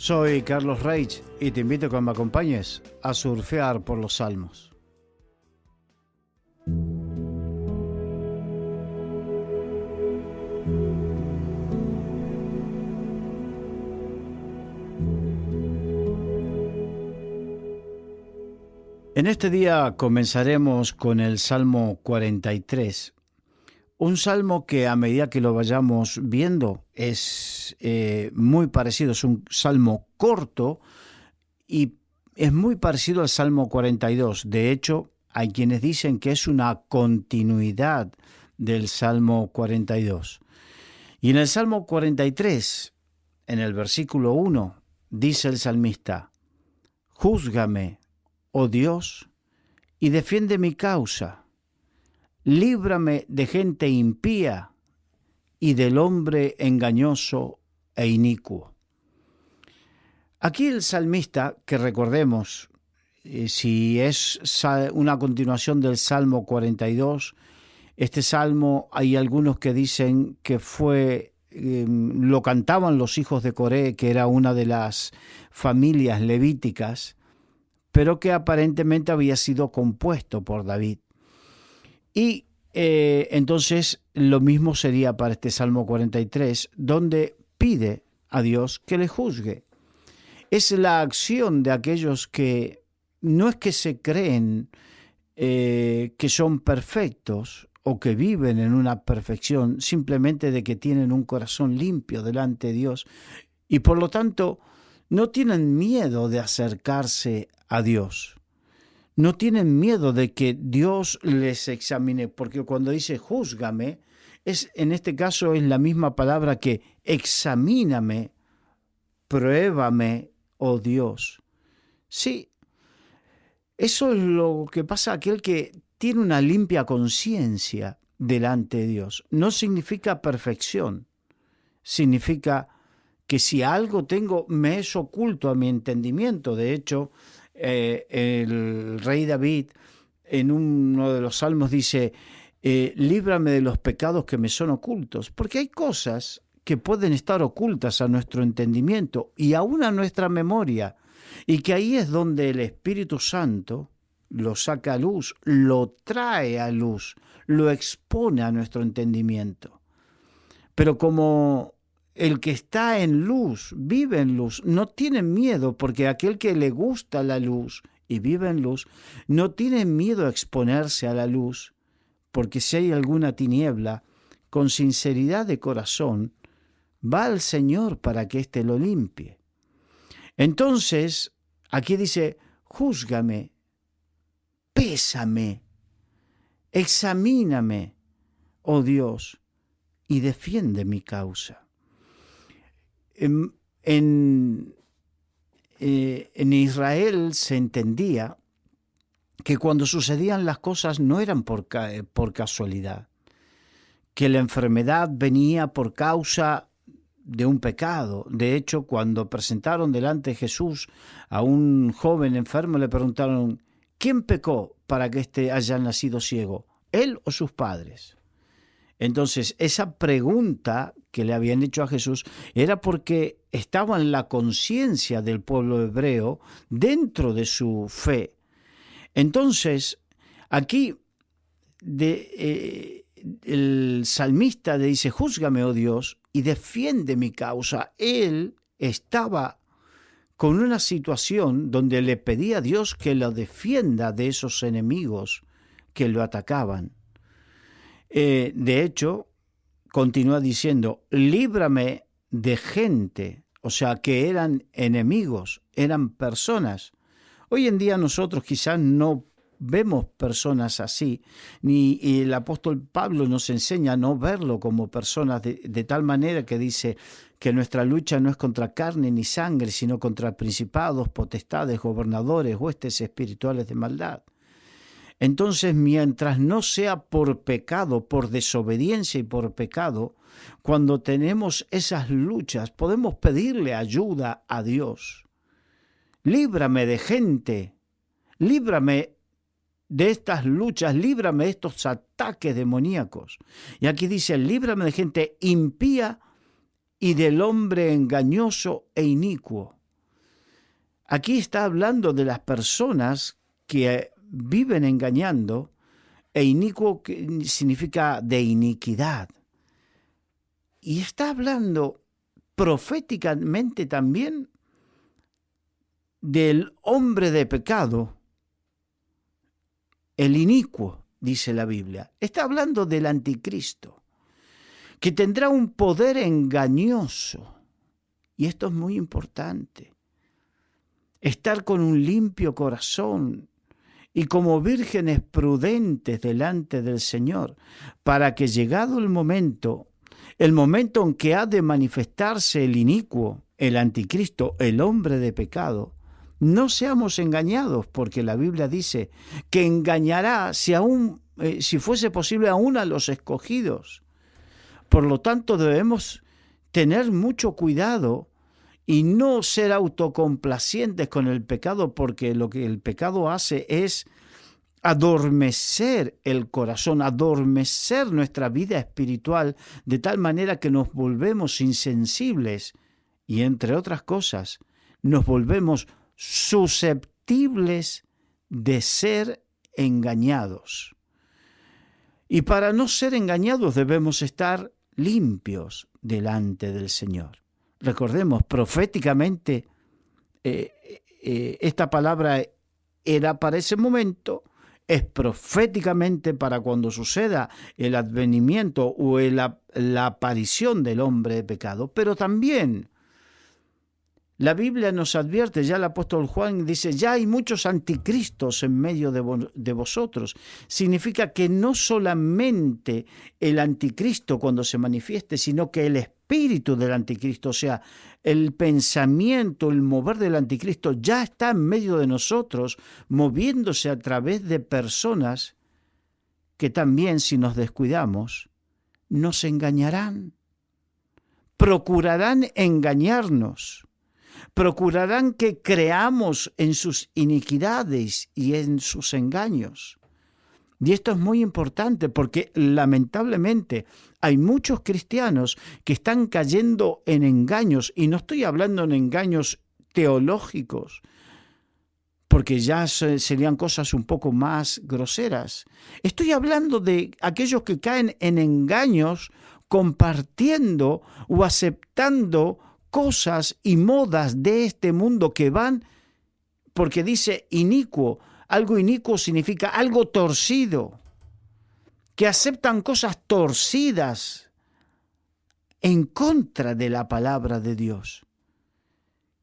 Soy Carlos Reich y te invito a que me acompañes a surfear por los Salmos. En este día comenzaremos con el Salmo 43, un salmo que a medida que lo vayamos viendo es muy parecido, es un salmo corto y es muy parecido al Salmo 42. De hecho, hay quienes dicen que es una continuidad del Salmo 42. Y en el Salmo 43, en el versículo 1, dice el salmista: «Júzgame, oh Dios, y defiende mi causa. Líbrame de gente impía y del hombre engañoso e inicuo». Aquí el salmista, que recordemos, si es una continuación del Salmo 42, este salmo hay algunos que dicen que lo cantaban los hijos de Coré, que era una de las familias levíticas, pero que aparentemente había sido compuesto por David. Y entonces lo mismo sería para este Salmo 43, donde pide a Dios que le juzgue. Es la acción de aquellos que no es que se creen que son perfectos o que viven en una perfección, simplemente de que tienen un corazón limpio delante de Dios y por lo tanto no tienen miedo de acercarse a Dios. No tienen miedo de que Dios les examine, porque cuando dice júzgame, en este caso es la misma palabra que examíname, pruébame, oh Dios. Sí, eso es lo que pasa a aquel que tiene una limpia conciencia delante de Dios. No significa perfección, significa que si algo tengo, me es oculto a mi entendimiento. De hecho, el rey David en uno de los salmos dice: líbrame de los pecados que me son ocultos, porque hay cosas que pueden estar ocultas a nuestro entendimiento y aún a nuestra memoria, y que ahí es donde el Espíritu Santo lo saca a luz, lo trae a luz, lo expone a nuestro entendimiento. Pero como el que está en luz, vive en luz, no tiene miedo, porque aquel que le gusta la luz y vive en luz, no tiene miedo a exponerse a la luz, porque si hay alguna tiniebla, con sinceridad de corazón, va al Señor para que éste lo limpie. Entonces, aquí dice: júzgame, pésame, examíname, oh Dios, y defiende mi causa. En Israel se entendía que cuando sucedían las cosas no eran por casualidad, que la enfermedad venía por causa de un pecado. De hecho, cuando presentaron delante de Jesús a un joven enfermo, le preguntaron: ¿quién pecó para que éste haya nacido ciego, él o sus padres? Entonces, esa pregunta que le habían hecho a Jesús era porque estaba en la conciencia del pueblo hebreo dentro de su fe. Entonces, aquí el salmista le dice: júzgame, oh Dios, y defiende mi causa. Él estaba con una situación donde le pedía a Dios que lo defienda de esos enemigos que lo atacaban. De hecho, continúa diciendo: líbrame de gente, o sea, que eran enemigos, eran personas. Hoy en día nosotros quizás no vemos personas así, ni el apóstol Pablo nos enseña a no verlo como personas de tal manera que dice que nuestra lucha no es contra carne ni sangre, sino contra principados, potestades, gobernadores, huestes espirituales de maldad. Entonces, mientras no sea por pecado, por desobediencia y por pecado, cuando tenemos esas luchas, podemos pedirle ayuda a Dios. Líbrame de gente, líbrame de estas luchas, líbrame de estos ataques demoníacos. Y aquí dice: líbrame de gente impía y del hombre engañoso e inicuo. Aquí está hablando de las personas que viven engañando, e inicuo que significa de iniquidad. Y está hablando proféticamente también del hombre de pecado, el inicuo, dice la Biblia. Está hablando del anticristo, que tendrá un poder engañoso. Y esto es muy importante. Estar con un limpio corazón y como vírgenes prudentes delante del Señor, para que llegado el momento en que ha de manifestarse el inicuo, el anticristo, el hombre de pecado, no seamos engañados, porque la Biblia dice que engañará si fuese posible aún a los escogidos. Por lo tanto, debemos tener mucho cuidado y no ser autocomplacientes con el pecado, porque lo que el pecado hace es adormecer el corazón, adormecer nuestra vida espiritual, de tal manera que nos volvemos insensibles y, entre otras cosas, nos volvemos susceptibles de ser engañados. Y para no ser engañados debemos estar limpios delante del Señor. Recordemos, proféticamente, esta palabra era para ese momento, es proféticamente para cuando suceda el advenimiento o la aparición del hombre de pecado, pero también la Biblia nos advierte, ya el apóstol Juan dice, ya hay muchos anticristos en medio de vosotros. Significa que no solamente el anticristo cuando se manifieste, sino que el espíritu del anticristo, o sea, el pensamiento, el mover del anticristo ya está en medio de nosotros, moviéndose a través de personas que también, si nos descuidamos, nos engañarán, procurarán engañarnos. Procurarán que creamos en sus iniquidades y en sus engaños. Y esto es muy importante porque lamentablemente hay muchos cristianos que están cayendo en engaños, y no estoy hablando en engaños teológicos, porque ya serían cosas un poco más groseras. Estoy hablando de aquellos que caen en engaños compartiendo o aceptando cosas y modas de este mundo que van, porque dice inicuo. Algo inicuo significa algo torcido, que aceptan cosas torcidas en contra de la palabra de Dios.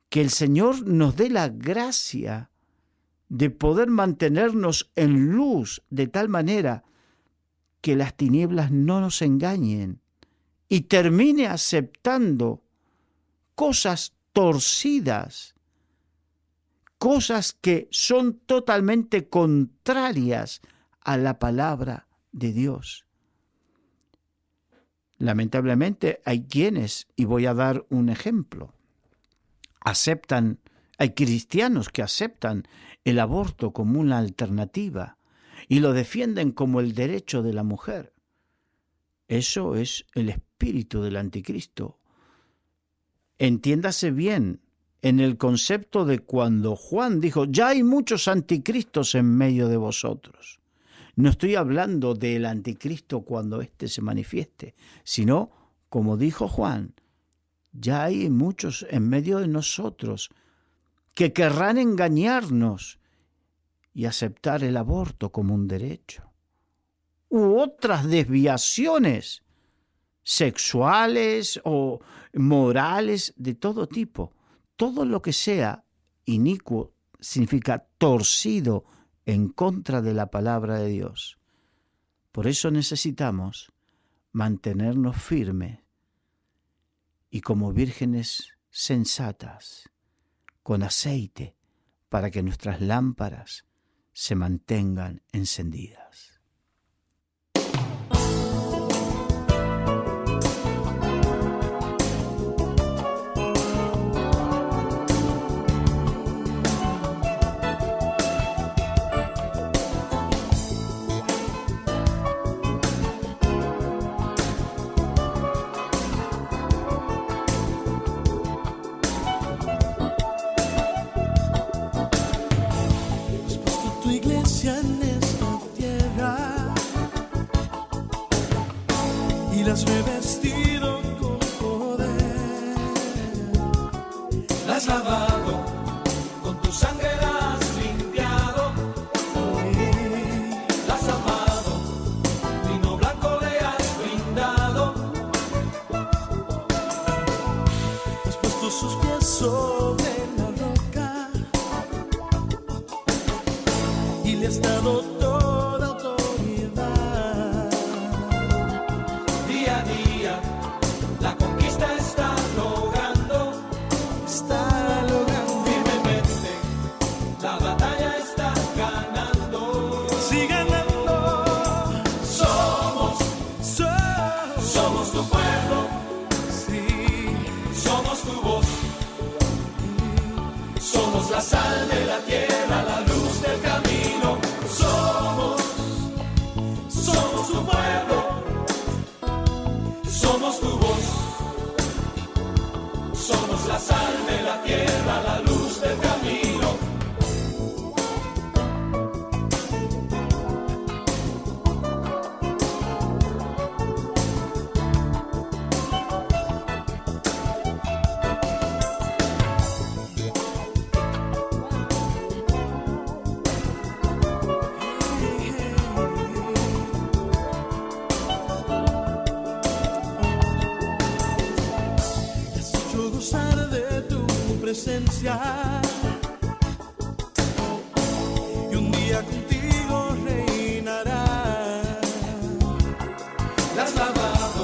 Que el Señor nos dé la gracia de poder mantenernos en luz de tal manera que las tinieblas no nos engañen y termine aceptando cosas torcidas, cosas que son totalmente contrarias a la palabra de Dios. Lamentablemente hay quienes, y voy a dar un ejemplo, hay cristianos que aceptan el aborto como una alternativa y lo defienden como el derecho de la mujer. Eso es el espíritu del anticristo. Entiéndase bien, en el concepto de cuando Juan dijo, ya hay muchos anticristos en medio de vosotros. No estoy hablando del anticristo cuando éste se manifieste, sino, como dijo Juan, ya hay muchos en medio de nosotros que querrán engañarnos y aceptar el aborto como un derecho, u otras desviaciones sexuales o morales de todo tipo. Todo lo que sea inicuo significa torcido en contra de la palabra de Dios. Por eso necesitamos mantenernos firmes y como vírgenes sensatas, con aceite, para que nuestras lámparas se mantengan encendidas. le has revestido con poder. La has lavado, con tu sangre la has limpiado. La has amado, vino blanco le has brindado. Has puesto sus pies sobre la roca y le has dado toda autoridad. Día a día la conquista está logrando firmemente, la batalla está ganando. Sí, ganando. Somos tu pueblo, sí, somos tu voz. Somos la sal de la tierra, la luz del camino. Somos tu pueblo, somos tu voz. Somos la sal de la tierra, la luz del camino. Has hecho gozar de tu presencia y un día contigo reinarás. La has lavado,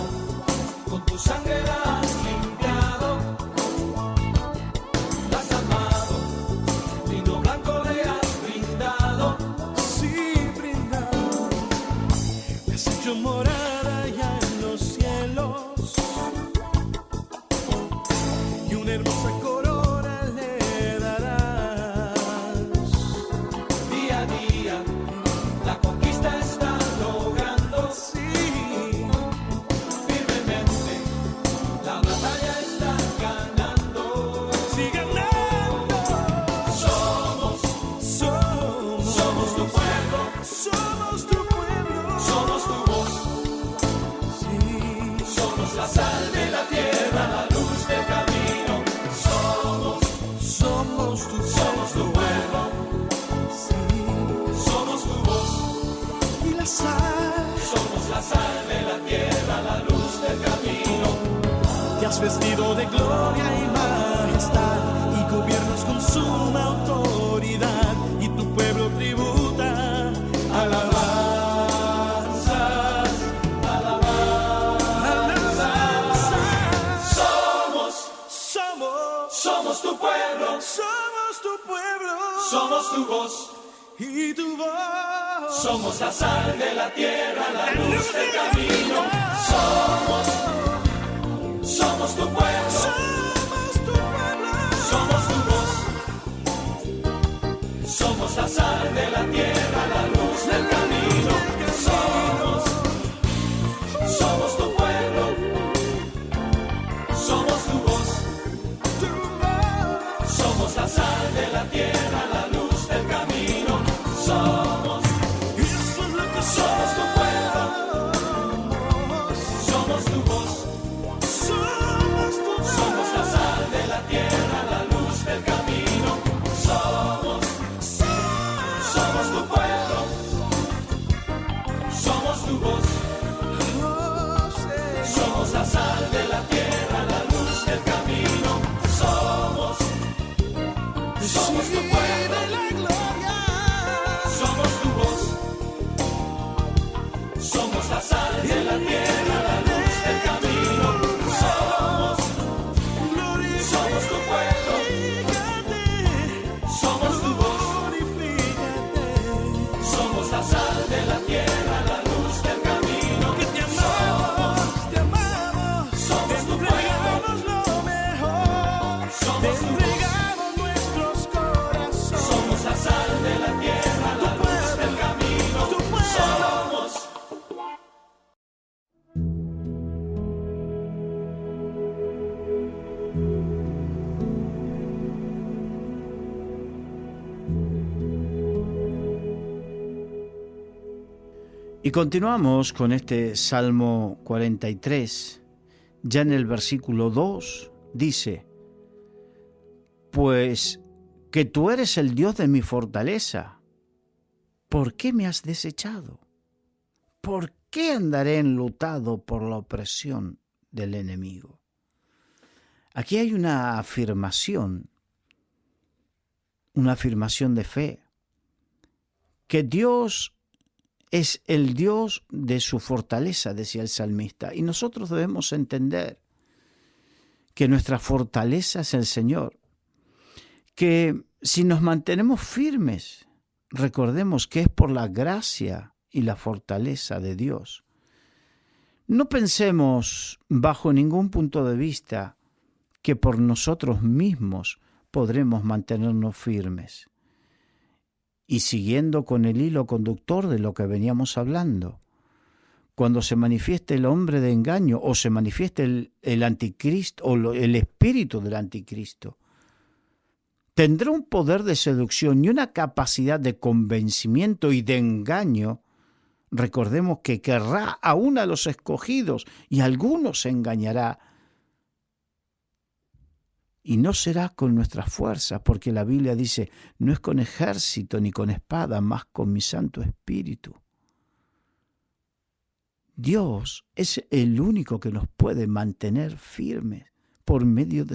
con tu sangre la has limpiado. La has amado, vino blanco le has brindado. Sí, brindado. Le has hecho morada ya en los cielos y una hermosa corona le darás. Día a día la conquista está logrando. Sí, firmemente la batalla está ganando. Sí, ganando. Somos tu pueblo. Somos tu pueblo. Somos tu voz. Sí, somos la sal de la tierra, la luz del camino. Somos tu pueblo. Sí, somos tu voz. Y la sal. Somos la sal de la tierra, la luz del camino. Te has vestido de gloria y majestad y gobiernas con suma autoridad, y tu pueblo tributa alabanzas. Somos tu pueblo. Somos tu pueblo. Somos tu voz. Y tu voz. Somos la sal de la tierra, la luz del camino. Somos tu pueblo. Somos tu pueblo. Somos tu voz. Somos la sal de la tierra, la luz del camino. Somos tu pueblo. Somos tu voz. Somos la sal de la tierra, la luz del camino. Somos tu pueblo. Somos tu voz. Somos la sal de la tierra, la luz del camino. Somos tu pueblo. Somos tu voz. Somos la sal de la tierra, la luz del camino. Somos tu pueblo. Somos tu voz. Somos la sal de la tierra, la luz del camino. Somos tu pueblo. Somos tu voz. Somos la sal de la tierra, la luz del camino. Somos tu pueblo. Somos tu voz. Somos la sal de la tierra, la luz del camino. Somos Y continuamos con este Salmo 43. Ya en el versículo 2 dice: pues que tú eres el Dios de mi fortaleza, ¿por qué me has desechado? ¿Por qué andaré enlutado por la opresión del enemigo? Aquí hay una afirmación de fe, que Dios es el Dios de su fortaleza, decía el salmista, y nosotros debemos entender que nuestra fortaleza es el Señor, que si nos mantenemos firmes, recordemos que es por la gracia y la fortaleza de Dios. No pensemos bajo ningún punto de vista que por nosotros mismos podremos mantenernos firmes. Y siguiendo con el hilo conductor de lo que veníamos hablando, cuando se manifieste el hombre de engaño o se manifieste el anticristo o el espíritu del anticristo, tendrá un poder de seducción y una capacidad de convencimiento y de engaño. Recordemos que querrá aún a los escogidos y a algunos se engañará. Y no será con nuestra fuerza, porque la Biblia dice, no es con ejército ni con espada, más con mi Santo Espíritu. Dios es el único que nos puede mantener firmes por medio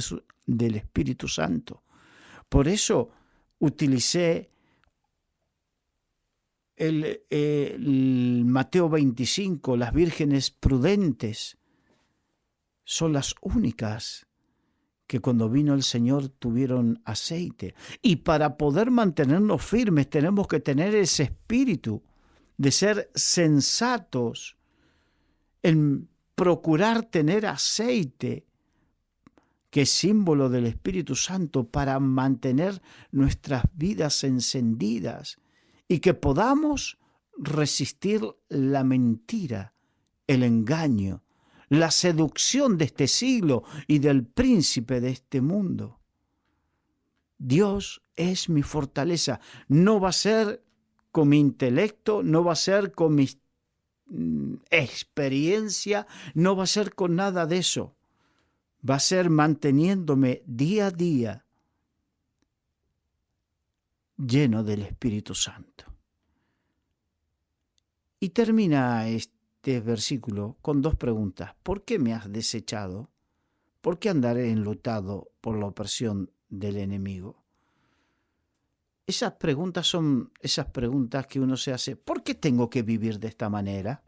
del Espíritu Santo. Por eso utilicé el Mateo 25, las vírgenes prudentes son las únicas que cuando vino el Señor tuvieron aceite. Y para poder mantenernos firmes tenemos que tener ese espíritu de ser sensatos en procurar tener aceite, que es símbolo del Espíritu Santo, para mantener nuestras vidas encendidas y que podamos resistir la mentira, el engaño, la seducción de este siglo y del príncipe de este mundo. Dios es mi fortaleza. No va a ser con mi intelecto, no va a ser con mi experiencia, no va a ser con nada de eso. Va a ser manteniéndome día a día lleno del Espíritu Santo. Y termina este versículo con dos preguntas. ¿Por qué me has desechado? ¿Por qué andaré enlutado por la opresión del enemigo? Esas preguntas son esas preguntas que uno se hace. ¿Por qué tengo que vivir de esta manera?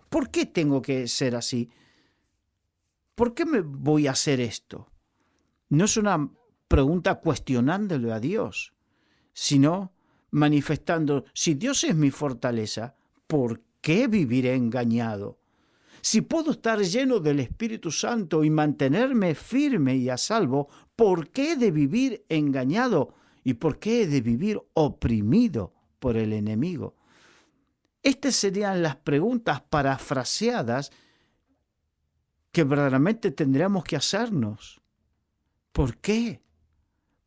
¿Por qué tengo que ser así? ¿Por qué me voy a hacer esto? No es una pregunta cuestionándole a Dios, sino manifestando, si Dios es mi fortaleza, ¿por qué viviré engañado? Si puedo estar lleno del Espíritu Santo y mantenerme firme y a salvo, ¿por qué he de vivir engañado? ¿Y por qué he de vivir oprimido por el enemigo? Estas serían las preguntas parafraseadas que verdaderamente tendríamos que hacernos. ¿Por qué?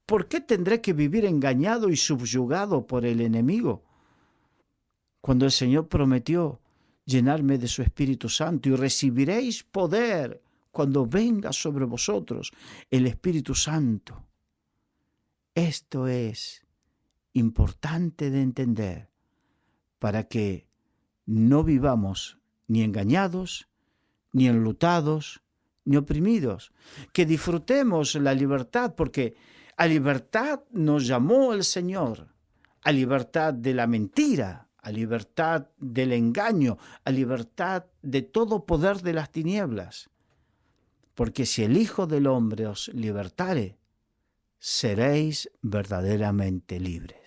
¿Por qué tendré que vivir engañado y subyugado por el enemigo? Cuando el Señor prometió llenarme de su Espíritu Santo y recibiréis poder cuando venga sobre vosotros el Espíritu Santo. Esto es importante de entender para que no vivamos ni engañados, ni enlutados, ni oprimidos. Que disfrutemos la libertad, porque a libertad nos llamó el Señor, a libertad de la mentira, a libertad del engaño, a libertad de todo poder de las tinieblas. Porque si el Hijo del Hombre os libertare, seréis verdaderamente libres.